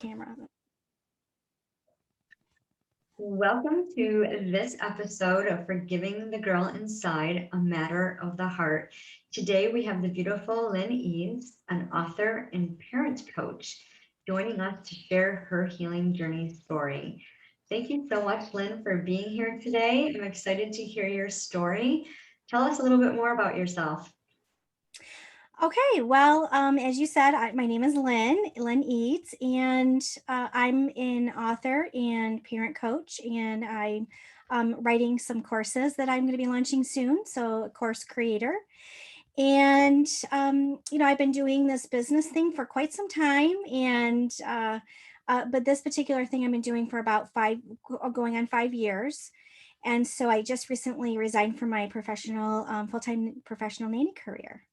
camera. Welcome to this episode of Forgiving the Girl Inside, a Matter of the Heart. Today we have the beautiful Lynn Eads, an author and parent coach, joining us to share her healing journey story. Thank you so much, Lynn, for being here today. I'm excited to hear your story. Tell us a little bit more about yourself. Okay, well, as you said, my name is Lynn Eads, and I'm an author and parent coach, and I'm writing some courses that I'm going to be launching soon. So, a course creator. And, I've been doing this business thing for quite some time. But this particular thing I've been doing for about going on 5 years. And so I just recently resigned from my full-time professional nanny career.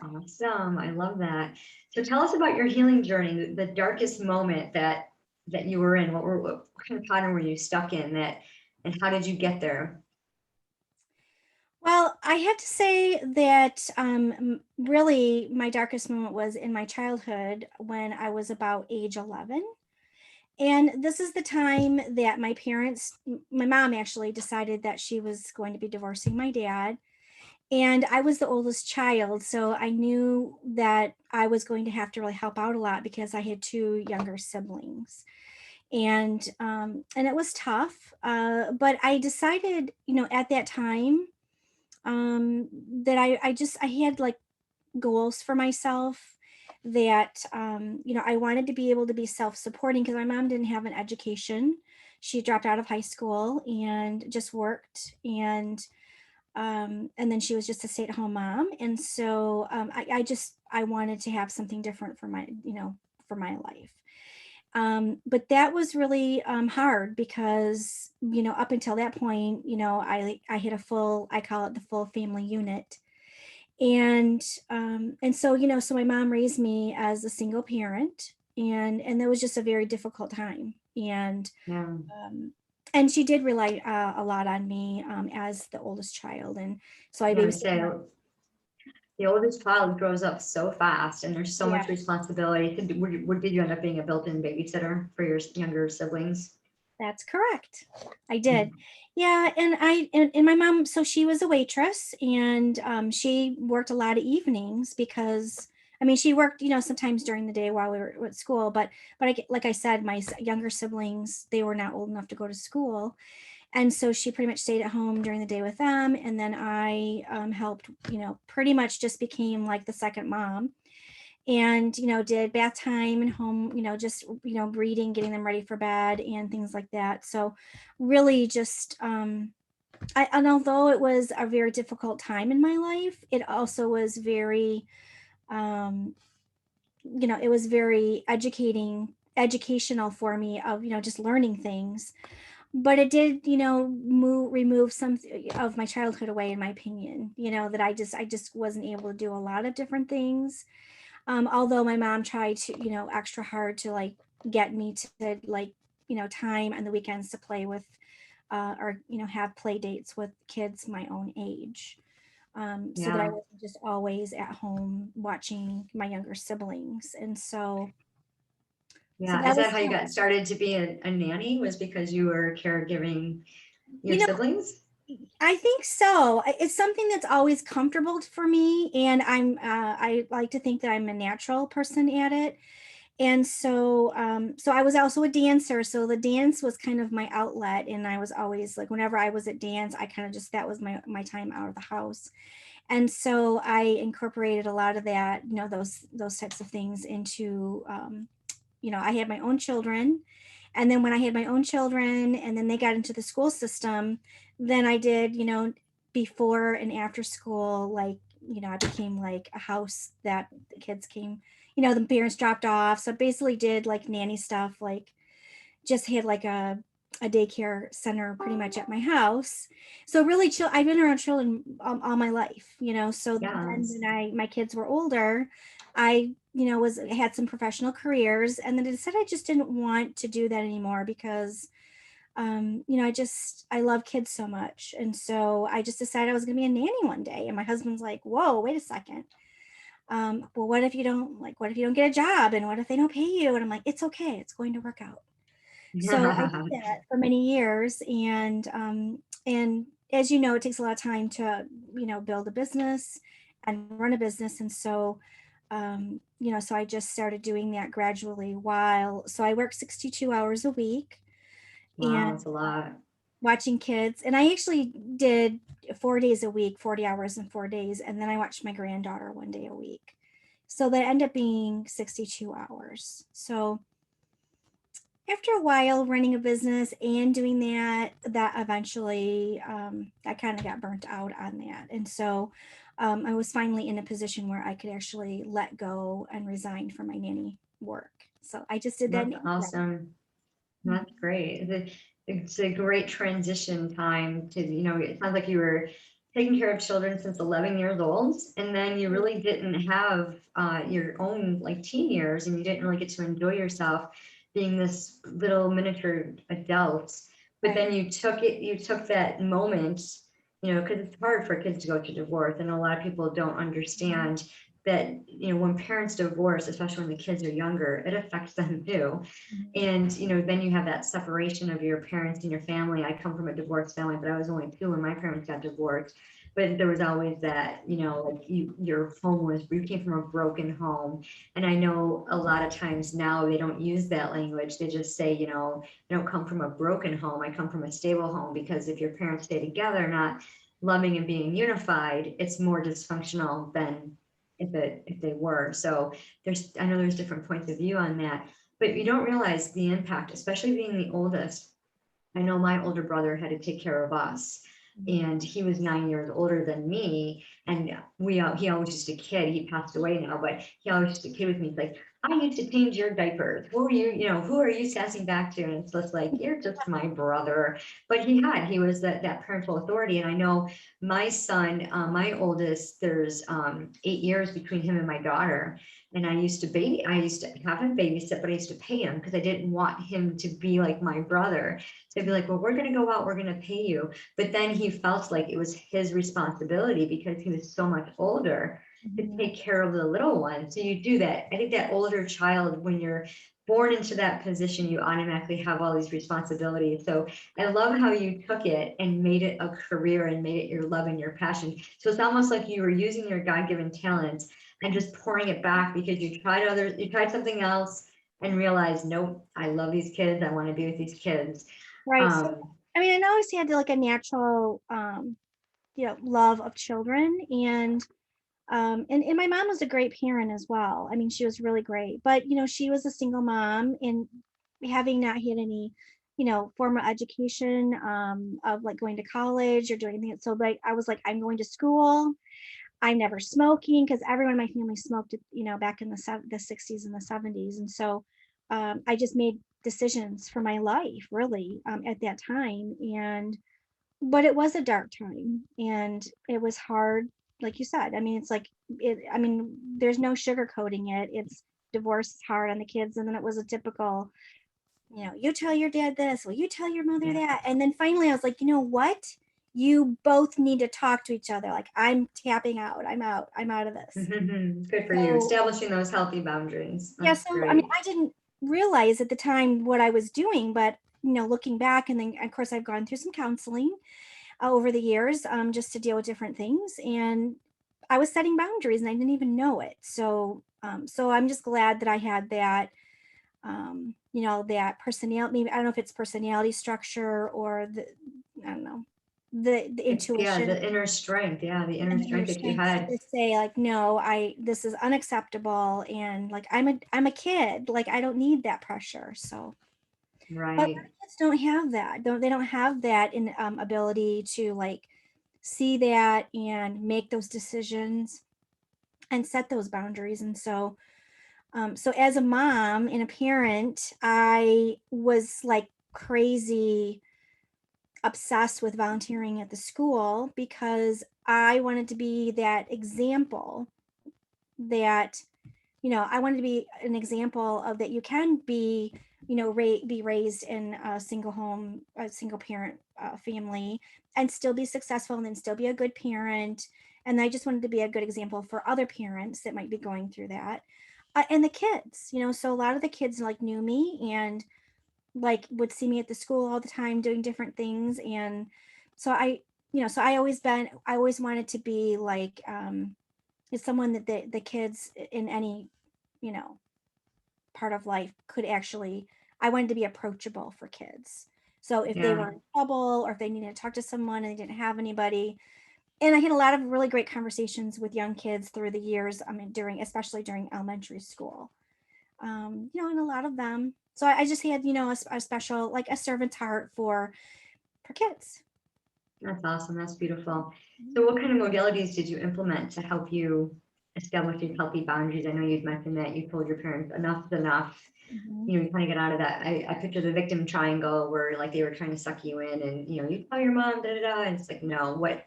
Awesome. I love that. So tell us about your healing journey, the darkest moment that you were in. What kind of pattern were you stuck in and how did you get there? Well, I have to say that really my darkest moment was in my childhood when I was about age 11. And this is the time that my mom actually decided that she was going to be divorcing my dad. And I was the oldest child. So I knew that I was going to have to really help out a lot because I had two younger siblings. And it was tough. But I decided, at that time, that I had like goals for myself that I wanted to be able to be self-supporting because my mom didn't have an education. She dropped out of high school and just worked, and then she was just a stay-at-home mom. And so I wanted to have something different for my life. But that was really hard because up until that point, I hit I call it the full family unit. And so so my mom raised me as a single parent, and that was just a very difficult time. Yeah. Um, and she did rely a lot on me as the oldest child, and so I Yeah, I would basically say the oldest child grows up so fast and there's so yeah. much responsibility. Did you end up being a built-in babysitter for your younger siblings? That's correct. I did. Yeah, and my mom, so she was a waitress, and she worked a lot of evenings because I mean she worked sometimes during the day while we were at school, but like I said, my younger siblings, they were not old enough to go to school, and so she pretty much stayed at home during the day with them, and then I helped, pretty much just became like the second mom, and did bath time and home, just reading, getting them ready for bed and things like that. So really just and although it was a very difficult time in my life, it also was very um it was very educational for me of just learning things. But it did remove some of my childhood away, in my opinion, that I just wasn't able to do a lot of different things. Although my mom tried to, extra hard to like get me to like, time on the weekends to play with, or, have play dates with kids my own age. So that I Yeah. wasn't just always at home watching my younger siblings. And so Yeah. that Is that was how you tough. got started to be a nanny, was because you were caregiving your You know, siblings? I think so. It's something that's always comfortable for me. And I like to think that I'm a natural person at it. And so I was also a dancer, so the dance was kind of my outlet, and I was always like, whenever I was at dance, I kind of just, that was my time out of the house. And so I incorporated a lot of that, those types of things into I had my own children, and then when I had my own children and then they got into the school system, then I did, before and after school, like, I became like a house that the kids came, the parents dropped off. So I basically did like nanny stuff, like just had like a daycare center pretty much at my house. So really I've been around children all my life, so then Yes. when my kids were older, I had some professional careers, and then I decided I just didn't want to do that anymore because I love kids so much. And so I just decided I was going to be a nanny one day. And my husband's like, whoa, wait a second. Well, what if you don't get a job, and what if they don't pay you? And I'm like, it's okay, it's going to work out. So I did that for many years, and as you know, it takes a lot of time to build a business and run a business, and so so I just started doing that gradually. So I work 62 hours a week, Wow, and that's a lot. watching kids, and I actually did 4 days a week, 40 hours in 4 days, and then I watched my granddaughter one day a week. So that ended up being 62 hours. So after a while running a business and doing that eventually I kind of got burnt out on that. And so I was finally in a position where I could actually let go and resign from my nanny work. So I just did that in That's April. awesome. That's great. It's a great transition time to, it sounds like you were taking care of children since 11 years old, and then you really didn't have your own like teen years, and you didn't really get to enjoy yourself being this little miniature adult. But then Right. you took that moment, because it's hard for kids to go through divorce, and a lot of people don't understand that, when parents divorce, especially when the kids are younger, it affects them too. Mhm. And, then you have that separation of your parents and your family. I come from a divorced family, but I was only two when my parents got divorced. But there was always that, like your home you came from a broken home. And I know a lot of times now they don't use that language. They just say, I don't come from a broken home. I come from a stable home, because if your parents stay together, not loving and being unified, it's more dysfunctional than if they were. So I know there's different points of view on that, but you don't realize the impact, especially being the oldest. I know my older brother had to take care of us, Mhm. and he was 9 years older than me. And he always used to kid. He passed away now, but he always used to kid with me. He's like, I used to change your diapers. Who are you sassing back to? And it's just like, you're just my brother. But he was that parental authority. And I know my son, my oldest, there's 8 years between him and my daughter. And I used to have him babysit, but I used to pay him because I didn't want him to be like my brother. So I'd be like, well, we're going to go out, we're going to pay you. But then he felt like it was his responsibility because he was so much older to Mhm. take care of the little one. So you do that. I think that older child, when you're born into that position, you automatically have all these responsibilities. So I love how you took it and made it a career and made it your love and your passion. So it's almost like you were using your God-given talents and just pouring it back because you tried something else and realized, nope, I love these kids. I want to be with these kids. Right. So Um, I mean, I always had like a natural love of children, and my mom was a great parent as well. I mean, she was really great, but she was a single mom, and having not had any formal education of like going to college or doing anything. So like I was like, I'm going to school. I'm never smoking, because everyone in my family smoked, back in the 60s and the 70s. And so I just made decisions for my life really at that time. But it was a dark time, and it was hard, like you said. I mean, it's like I mean, there's no sugarcoating it. It's divorce is hard on the kids, and then it was a typical, you tell your dad this, well, you tell your mother yeah. that. And then finally I was like, you know what? You both need to talk to each other. Like, I'm tapping out. I'm out of this. Good for you. So Establishing those healthy boundaries. yeah, That's so I mean, great. I didn't realize at the time what I was doing, but looking back, and then of course I've gone through some counseling over the years, just to deal with different things. And I was setting boundaries and I didn't even know it. So I'm just glad that I had that, that personality. Maybe I don't know if it's personality structure or I don't know, the Yeah, intuition the inner strength. Yeah, the inner and the inner strength that you strength had. to say like, no, this is unacceptable, and like I'm a kid, like I don't need that pressure. So but a lot Right. of kids don't have that. They don't have that in ability to like see that and make those decisions and set those boundaries. And so as a mom and a parent, I was like crazy obsessed with volunteering at the school because I wanted to be that example that I wanted to be an example of that you can be, be raised in a single home, a single parent family, and still be successful, and then still be a good parent, And I just wanted to be a good example for other parents that might be going through that. And the kids, so a lot of the kids like knew me and like would see me at the school all the time doing different things. And so so I always wanted to be like, is someone that the kids in any, you know, part of life could actually, I wanted to be approachable for kids. So if they Yeah, were in trouble or if they needed to talk to someone and they didn't have anybody, and I had a lot of really great conversations with young kids through the years. I mean, especially during elementary school, and a lot of them. So I just had, a special, like a servant's heart for kids. that's awesome. That's beautiful. Mhm. So what kind of modalities did you implement to help you establish these healthy boundaries? I know you'd mentioned that you told your parents enough is enough. Mhm. You kind of get out of that. I picture the victim triangle where like they were trying to suck you in and, you tell your mom, da, da, da. And it's like, no, what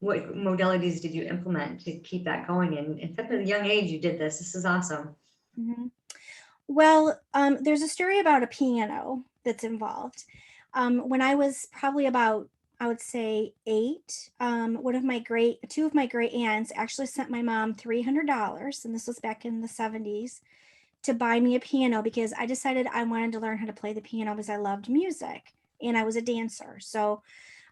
modalities did you implement to keep that going? And in such a young age, you did this. This is awesome. Mhm. Well, there's a story about a piano that's involved. When I was probably about, I would say 8, two of my great aunts actually sent my mom $300, and this was back in the 70s, to buy me a piano because I decided I wanted to learn how to play the piano because I loved music and I was a dancer. So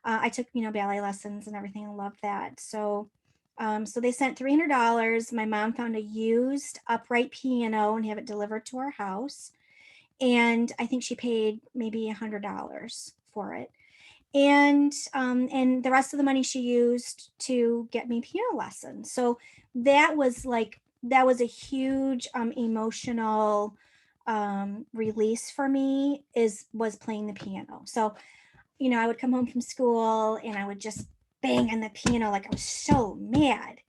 I took, ballet lessons and everything and loved that. So they sent $300. My mom found a used upright piano and have it delivered to our house. And I think she paid maybe $100 for it. And the rest of the money she used to get me piano lessons. So that was a huge emotional release for me, was playing the piano. So I would come home from school and I would just bang on the piano like I was so mad.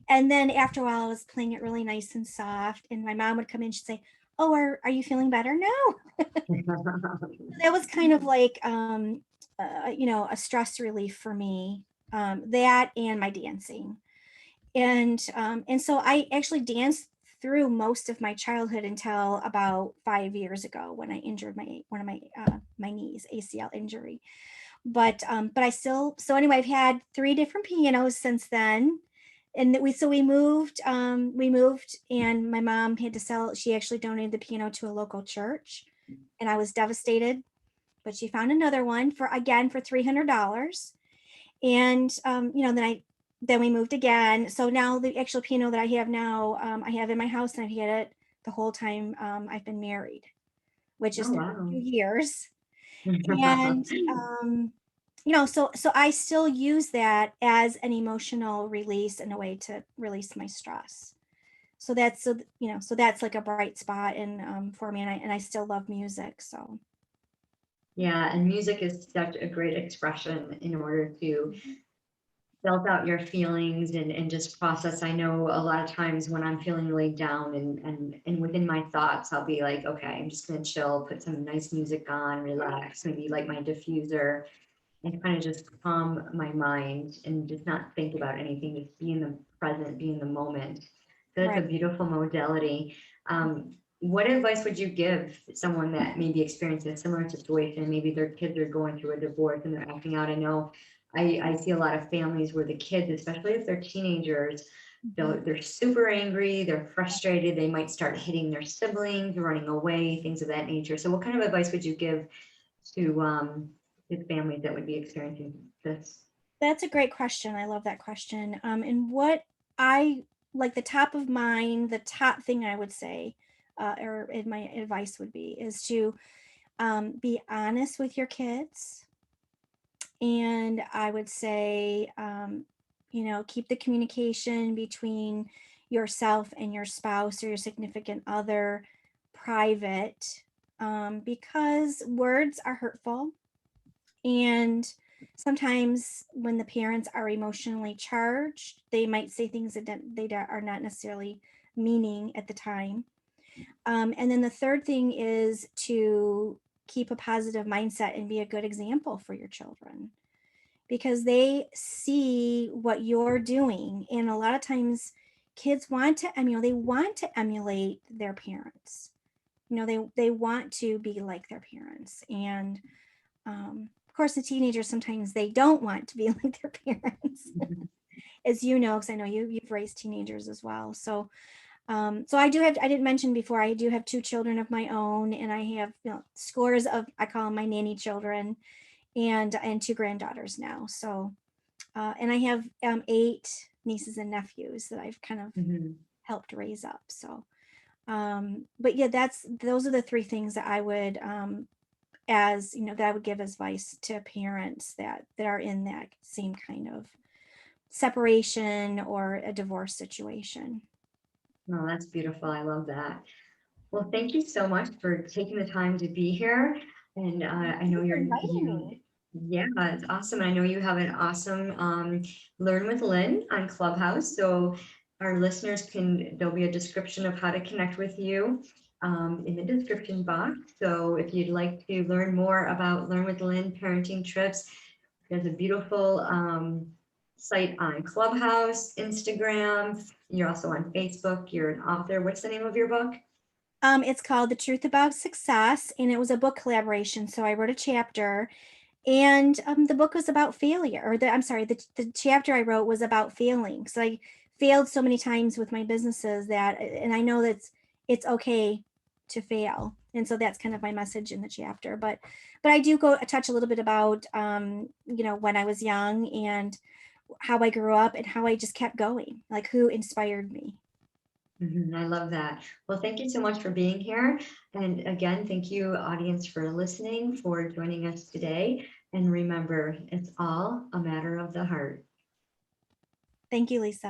And then after a while, I was playing it really nice and soft. And my mom would come in, she'd say, "Oh, are you feeling better now?" That was kind of like, a stress relief for me. That and my dancing. And so I actually danced through most of my childhood until about 5 years ago when I injured one of my knees, ACL injury. But I still, so anyway, I've had 3 different pianos since then. And we moved and my mom had to sell, she actually donated the piano to a local church and I was devastated, but she found another one for $300. And then we moved again. So now the actual piano that I have now, I have in my house and I've had it the whole time I've been married, which is Oh, 32 wow. years. And so I still use that as an emotional release and a way to release my stress. So that's like a bright spot and for me, and I still love music. So Yeah, and music is such a great expression in order to belt out your feelings and just process. I know a lot of times when I'm feeling really down and within my thoughts, I'll be like, okay, I'm just gonna chill, put some nice music on, relax, maybe light my diffuser and kind of just calm my mind and just not think about anything, just be in the present, be in the moment. So that's a right. beautiful modality. What advice would you give someone that may be experiencing a similar situation? Maybe their kids are going through a divorce and they're acting out. I know I see a lot of families where the kids, especially if they're teenagers, Mhm. they're super angry, they're frustrated, they might start hitting their siblings, running away, things of that nature. So what kind of advice would you give to families that would be experiencing this? That's a great question. I love that question. And what I like, the top of mind, the top thing I would say, or in my advice would be, is to be honest with your kids. And I would say, keep the communication between yourself and your spouse or your significant other private, because words are hurtful. And sometimes when the parents are emotionally charged, they might say things that are not necessarily meaning at the time. And then the third thing is to keep a positive mindset and be a good example for your children because they see what you're doing. And a lot of times kids want to emulate, they want to emulate their parents. They want to be like their parents. And of course, the teenagers, sometimes they don't want to be like their parents. as you know, because I know you've raised teenagers as well. So so I do have, I didn't mention before, I do have 2 children of my own, and I have, scores of, I call them my nanny children, and 2 granddaughters now. So and I have 8 nieces and nephews that I've kind of Mhm. helped raise up. So but yeah, those are the 3 things that I would as that I would give advice to parents that are in that same kind of separation or a divorce situation. No, that's beautiful. I love that. Well, thank you so much for taking the time to be here. And Thank I know you for inviting me. yeah, it's awesome. I know you have an awesome Learn with Lynn on Clubhouse. So our listeners there'll be a description of how to connect with you in the description box. So if you'd like to learn more about Learn with Lynn parenting trips, there's a beautiful site on Clubhouse, Instagram. You're also on Facebook. You're an author. What's the name of your book? It's called The Truth About Success, and it was a book collaboration. So I wrote a chapter, and the book was about failure, or I'm sorry, the chapter I wrote was about failing. So I failed so many times with my businesses that, and I know that it's okay to fail. And so that's kind of my message in the chapter. But I do go touch a little bit about, when I was young and how I grew up and how I just kept going, like who inspired me. I love that. Well, thank you so much for being here. And again, thank you, audience, for listening, for joining us today. And remember, it's all a matter of the heart. Thank you, Lisa.